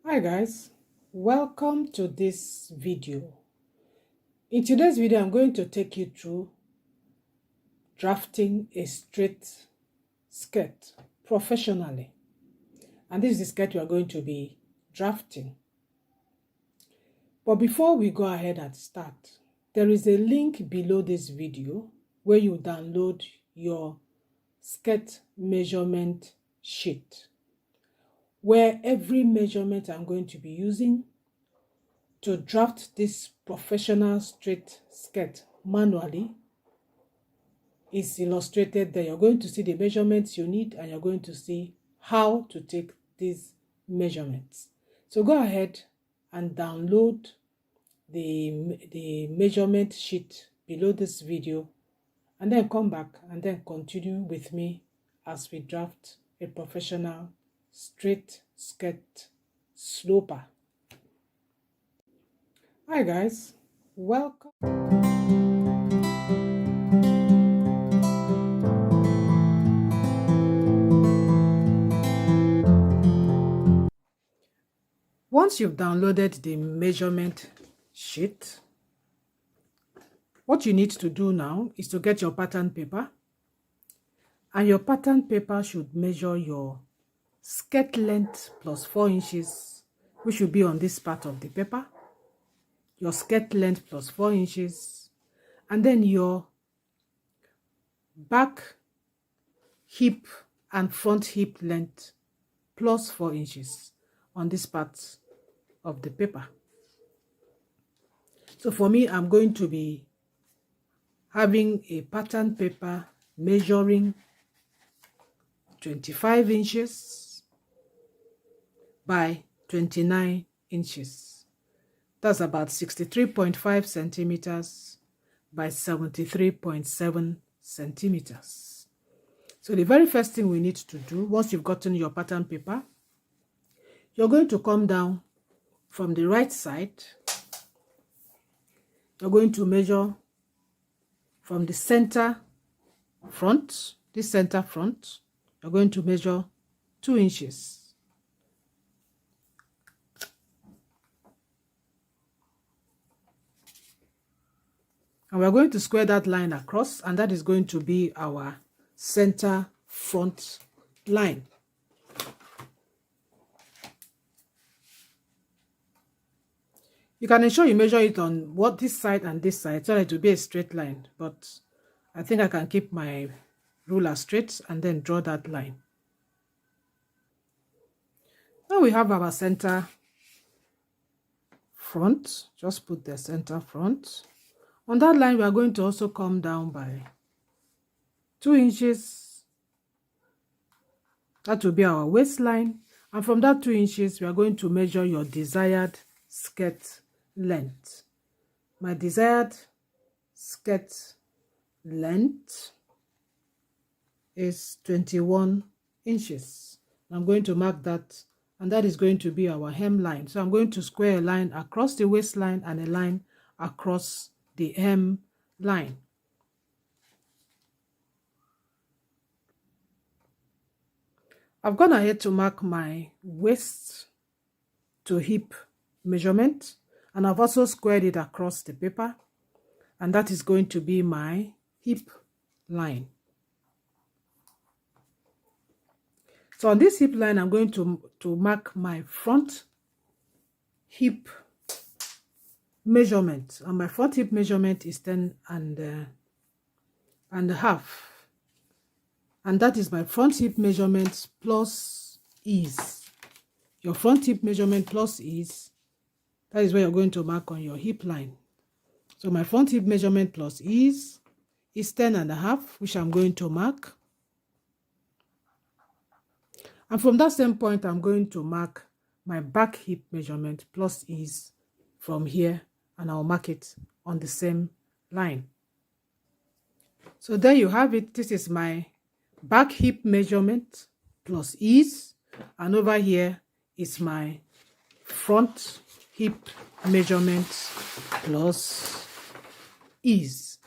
Hi guys, welcome to this video. In today's video, I'm going to take you through drafting a straight skirt professionally. And this is the skirt we are going to be drafting. But before we go ahead and start, there is a link below this video where you download your skirt measurement sheet, where every measurement I'm going to be using to draft this professional straight skirt manually is illustrated there. You're going to see the measurements you need and you're going to see how to take these measurements. So go ahead and download the measurement sheet below this video and then come back and then continue with me as we draft a professional straight skirt sloper. Hi guys, welcome. Once you've downloaded the measurement sheet, what you need to do now is to get your pattern paper, and your pattern paper should measure your skirt length plus 4 inches, which will be on this part of the paper. Your skirt length plus 4 inches, and then your back hip and front hip length plus 4 inches on this part of the paper. So for me, I'm going to be having a pattern paper measuring 25 inches by 29 inches. That's about 63.5 centimeters by 73.7 centimeters. So the very first thing we need to do, once you've gotten your pattern paper, you're going to come down from the right side. You're going to measure from the center front, this center front, you're going to measure 2 inches. And we're going to square that line across, and that is going to be our center front line. You can ensure you measure it on this side and this side so that it will be a straight line, but I think I can keep my ruler straight and then draw that line. Now we have our center front. Just put the center front. On that line, we are going to also come down by 2 inches. That will be our waistline. And from that 2 inches, we are going to measure your desired skirt length. My desired skirt length is 21 inches. I'm going to mark that, and that is going to be our hemline. So I'm going to square a line across the waistline and a line across the hem line. I've gone ahead to mark my waist to hip measurement, and I've also squared it across the paper, and that is going to be my hip line. So on this hip line, I'm going to mark my front hip measurement, and my front hip measurement is 10 and a half, and that is my front hip measurement plus ease. Your front hip measurement plus ease, that is where you're going to mark on your hip line. So my front hip measurement plus ease is 10 and a half, which I'm going to mark. And from that same point, I'm going to mark my back hip measurement plus ease from here, and I'll mark it on the same line. So there you have it. This is my back hip measurement plus ease, and over here is my front hip measurement plus ease.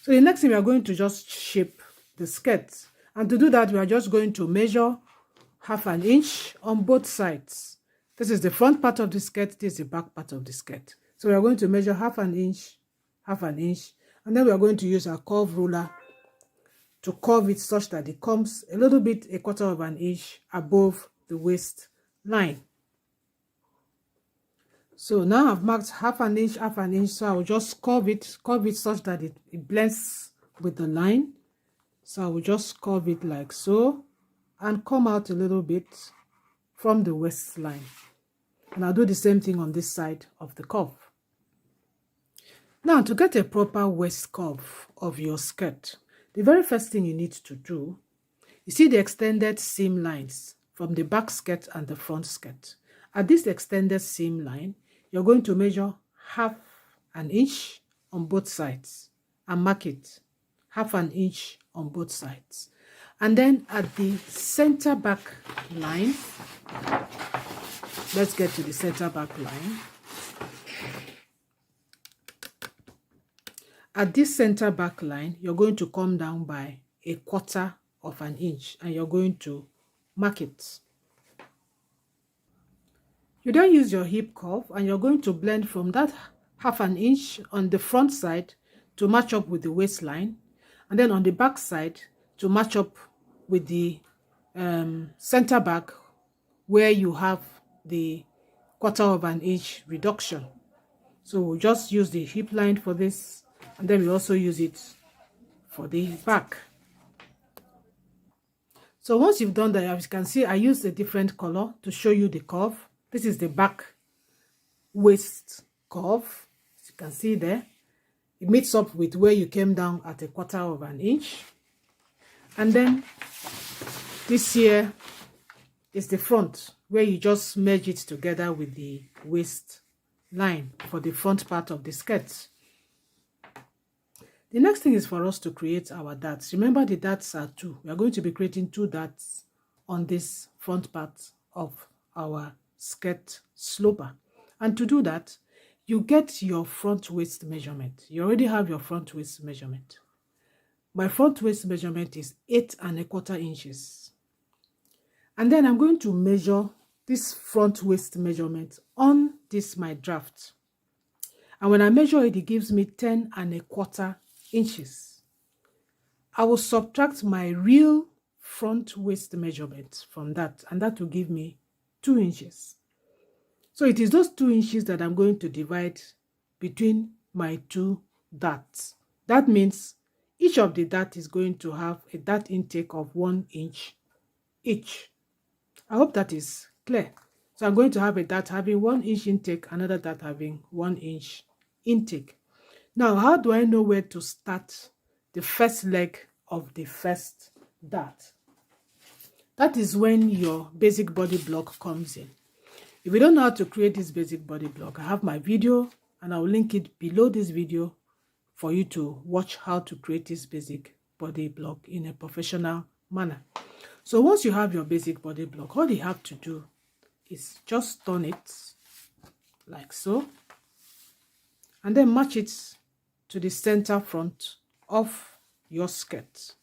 So the next thing, we are going to just shape the skirt, and to do that, we are just going to measure 1/2 inch on both sides. This is the front part of the skirt, this is the back part of the skirt. So we are going to measure half an inch, and then we are going to use our curve ruler to curve it such that it comes a little bit, a quarter of an inch above the waist line. So now I've marked half an inch, so I will just curve it such that it blends with the line. So I will just curve it like so and come out a little bit from the waistline. And I'll do the same thing on this side of the curve. Now, to get a proper waist curve of your skirt, the very first thing you need to do, you see the extended seam lines from the back skirt and the front skirt. At this extended seam line, you're going to measure half an inch on both sides and mark it half an inch on both sides. And then at the center back line, let's get to the center back line. At this center back line, you're going to come down by a quarter of an inch and you're going to mark it. You then use your hip curve and you're going to blend from that half an inch on the front side to match up with the waistline, and then on the back side to match up with the center back where you have the quarter of an inch reduction. So we'll just use the hip line for this, and then we also use it for the back. So once you've done that, as you can see, I used a different color to show you the curve. This is the back waist curve. As you can see there, it meets up with where you came down at a quarter of an inch. And then this here is the front, where you just merge it together with the waist line for the front part of the skirt. The next thing is for us to create our darts. Remember, the darts are two. We are going to be creating two darts on this front part of our skirt sloper. And to do that, you get your front waist measurement. You already have your front waist measurement. My front waist measurement is 8 1/4 inches. And then I'm going to measure this front waist measurement on this my draft. And when I measure it, it gives me 10 1/4 inches. I will subtract my real front waist measurement from that, and that will give me 2 inches. So it is those 2 inches that I'm going to divide between my two darts. That means each of the darts is going to have a dart intake of 1 inch each. I hope that is clear. So I'm going to have a dart having 1 inch intake, another dart having 1 inch intake. Now, how do I know where to start the first leg of the first dart? That is when your basic body block comes in. If you don't know how to create this basic body block, I have my video and I will link it below this video for you to watch how to create this basic body block in a professional manner. So once you have your basic body block, all you have to do is just turn it like so, and then match it to the center front of your skirt.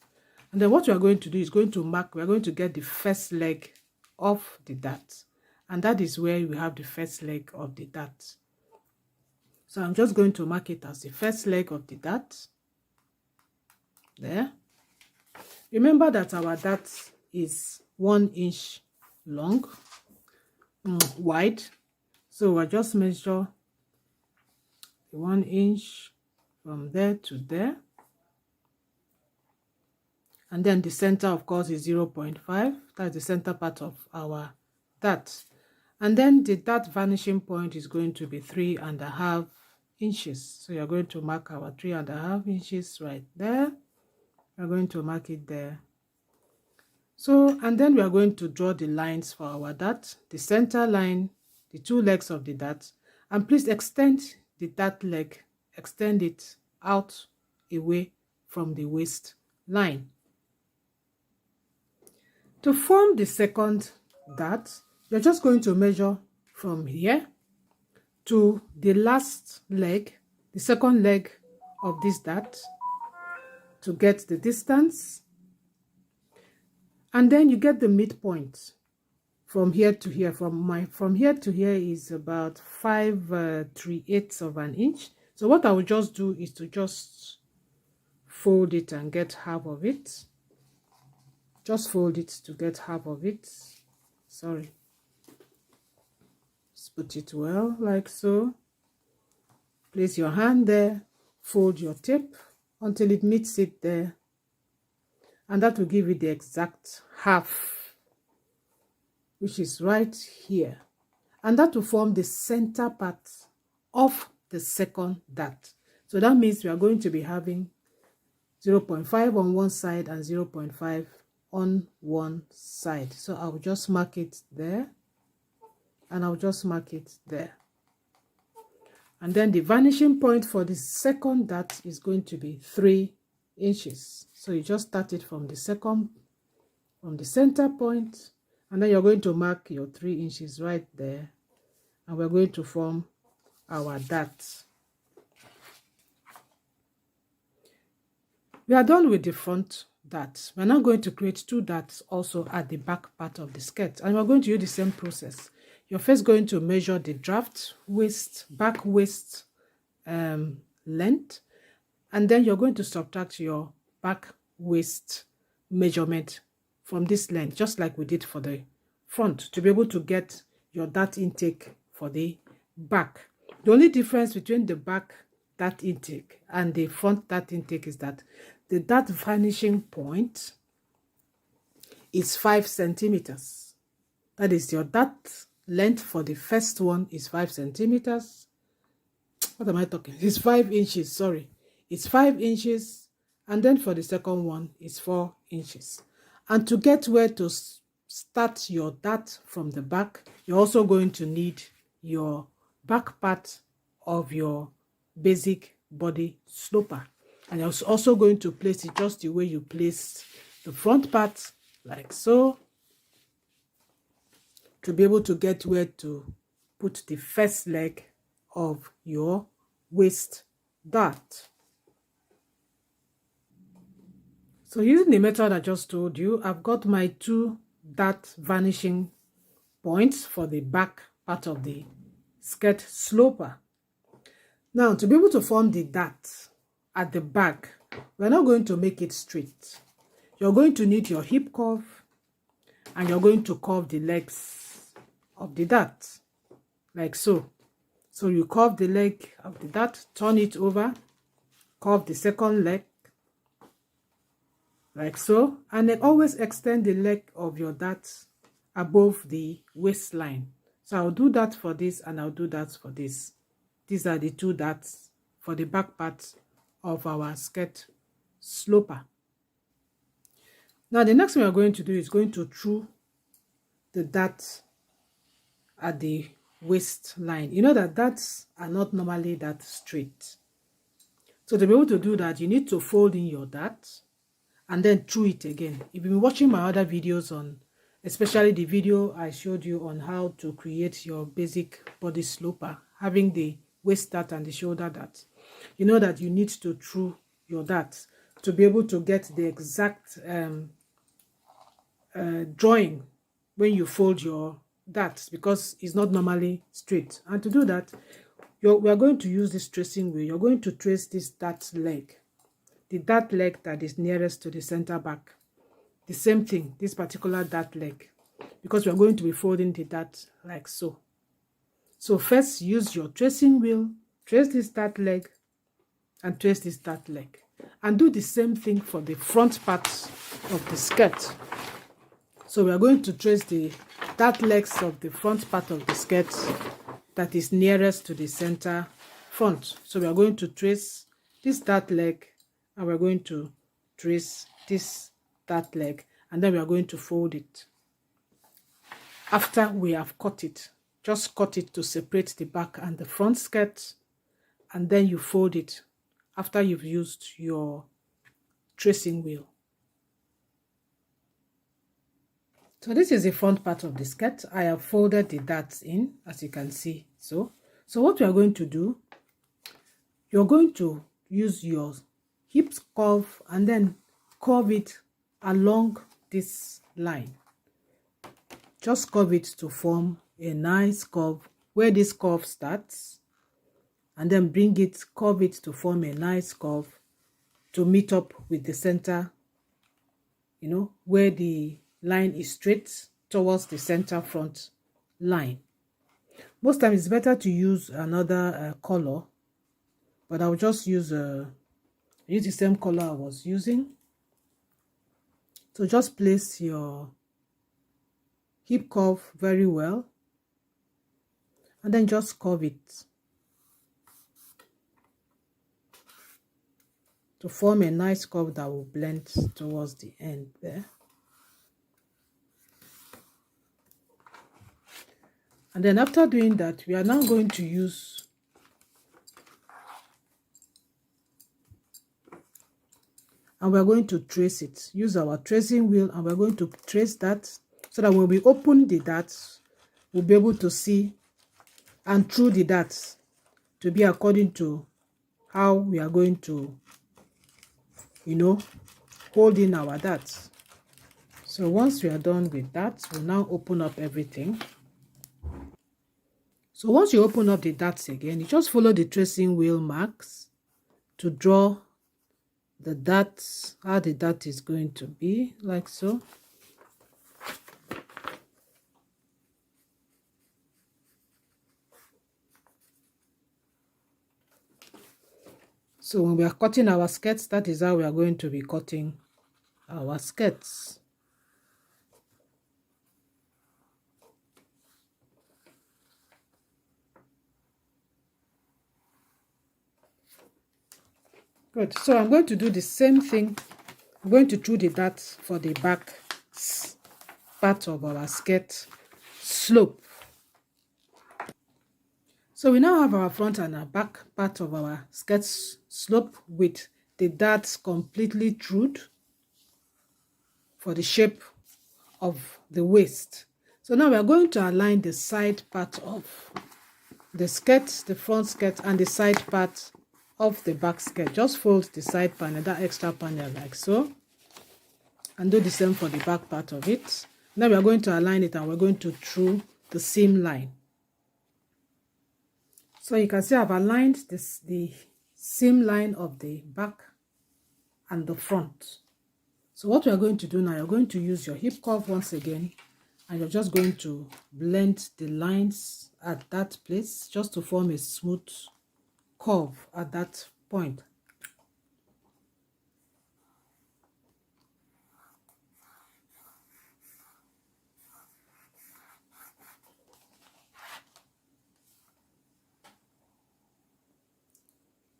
And then what we are going to do is going to mark, we are going to get the first leg of the dart. And that is where we have the first leg of the dart. So I'm just going to mark it as the first leg of the dart. There. Remember that our dart is 1 inch long, wide. So I just measure 1 inch from there to there. And then the center, of course, is 0.5. That's the center part of our dart. And then the dart vanishing point is going to be 3.5 inches. So you're going to mark our 3.5 inches right there. We're going to mark it there. So, and then we are going to draw the lines for our dart, the center line, the 2 legs of the dart. And please extend the dart leg, extend it out away from the waist line. To form the second dart, you're just going to measure from here to the last leg, the second leg of this dart, to get the distance. And then you get the midpoint from here to here. From here to here is about 5/3/8 of an inch. So what I will just do is to just fold it and get half of it. Just fold it to get half of it. Sorry. Just put it well, like so. Place your hand there, fold your tape until it meets it there. And that will give you the exact half, which is right here. And that will form the center part of the second dart. So that means we are going to be having 0.5 on one side and 0.5 on one side. So I'll just mark it there, and I'll just mark it there. And then the vanishing point for the second dart is going to be 3 inches. So you just start it from the center point, and then you're going to mark your 3 inches right there, and we're going to form our dart. We are done with the front dart. We're now going to create 2 darts also at the back part of the skirt, and we're going to use the same process. You're first going to measure the draft waist, back waist length, and then you're going to subtract your back waist measurement from this length, just like we did for the front, to be able to get your dart intake for the back. The only difference between the back dart intake and the front dart intake is that the dart vanishing point is 5 centimeters. That is, your dart length for the first one is 5 centimeters. What am I talking? It's 5 inches, sorry. It's 5 inches, and then for the second one, it's 4 inches. And to get where to start your dart from the back, you're also going to need your back part of your basic body sloper. And you're also going to place it just the way you place the front part, like so, to be able to get where to put the first leg of your waist dart. So using the method I just told you, I've got my 2 dart vanishing points for the back part of the skirt sloper. Now, to be able to form the dart at the back, we're not going to make it straight. You're going to need your hip curve, and you're going to curve the legs of the dart, like so. So you curve the leg of the dart, turn it over, curve the second leg, like so, and then always extend the leg of your dart above the waistline. So I'll do that for this, and I'll do that for this. These are the 2 darts for the back part of our skirt sloper. Now the next thing we're going to do is going to through the dart at the waistline. You know that darts are not normally that straight. So to be able to do that, you need to fold in your dart and then through it again. If you've been watching my other videos on, especially the video I showed you on how to create your basic body sloper, having the waist dart and the shoulder dart, you know that you need to through your dart to be able to get the exact drawing when you fold your dart, because it's not normally straight. And to do that, we are going to use this tracing wheel. You're going to trace this dart leg, the dart leg that is nearest to the center back. The same thing, this particular dart leg, because we're going to be folding the dart like so. So first, use your tracing wheel, trace this dart leg, and trace this dart leg. And do the same thing for the front part of the skirt. So we are going to trace the dart legs of the front part of the skirt that is nearest to the center front. So we are going to trace this dart leg, and we're going to trace this dart leg, and then we are going to fold it. After we have cut it, just cut it to separate the back and the front skirt, and then you fold it after you've used your tracing wheel. So this is the front part of the skirt. I have folded the darts in, as you can see. So what we are going to do, you're going to use your hip curve and then curve it along this line. just curve it to form a nice curve where this curve starts, and then curve it to form a nice curve to meet up with the center, you know, where the line is straight towards the center front line. Most times it's better to use another color, but I'll just use the same color I was using. So just place your hip curve very well, and then just curve it to form a nice curve that will blend towards the end there. And then after doing that, we are now going to use and we're going to trace it. Use our tracing wheel, and we're going to trace that so that when we open the darts, we'll be able to see and through the darts to be according to how we are going to, you know, hold in our darts. So once we are done with that, we'll now open up everything. So once you open up the darts again, you just follow the tracing wheel marks to draw the darts, how the dart is going to be, like so. So when we are cutting our skirts, that is how we are going to be cutting our skirts. Good. So I'm going to do the same thing. I'm going to do the dart for the back part of our skirt slope. So we now have our front and our back part of our skirt slope with the darts completely trued for the shape of the waist. So now we are going to align the side part of the skirt, the front skirt, and the side part of the back skirt. Just fold the side panel, that extra panel, like so, and do the same for the back part of it. Now we are going to align it, and we're going to through the seam line. So you can see I've aligned the seam line of the back and the front. So what we are going to do now, you're going to use your hip curve once again, and you're just going to blend the lines at that place just to form a smooth curve at that point.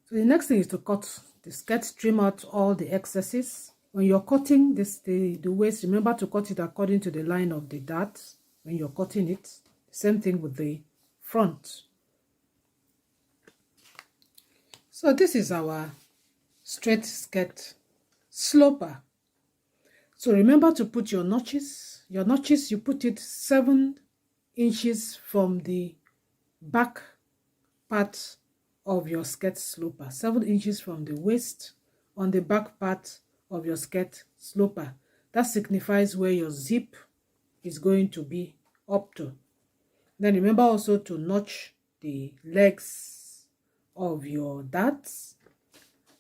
So the next thing is to cut the skirt, trim out all the excesses. When you're cutting the waist, remember to cut it according to the line of the dart when you're cutting it. Same thing with the front. So this is our straight skirt sloper. So remember to put your notches. Your notches, you put it 7 inches from the back part of your skirt sloper. 7 inches from the waist on the back part of your skirt sloper. That signifies where your zip is going to be up to. Then remember also to notch the legs of your darts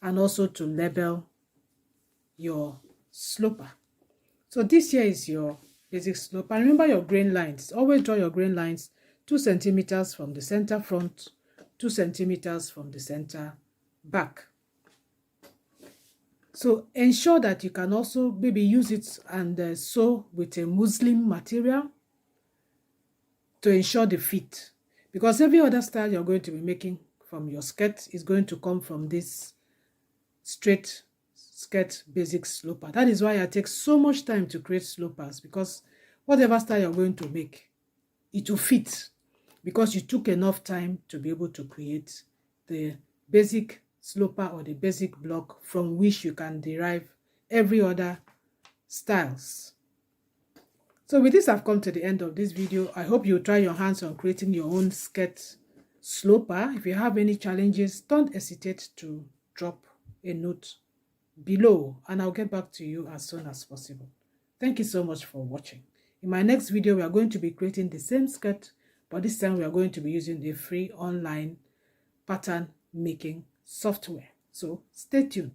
and also to label your sloper. So this here is your basic slope. And remember your grain lines. Always draw your grain lines 2 centimeters from the center front, 2 centimeters from the center back. So ensure that you can also maybe use it and sew with a muslin material to ensure the fit. Because every other style you're going to be making from your skirt is going to come from this straight skirt basic sloper. That is why I take so much time to create slopers, because whatever style you're going to make, it will fit, because you took enough time to be able to create the basic sloper or the basic block from which you can derive every other styles. So with this, I've come to the end of this video. I hope you try your hands on creating your own skirt sloper. If you have any challenges, don't hesitate to drop a note below and I'll get back to you as soon as possible. Thank you so much for watching. In my next video, we are going to be creating the same skirt, but this time we are going to be using the free online pattern making software. So stay tuned.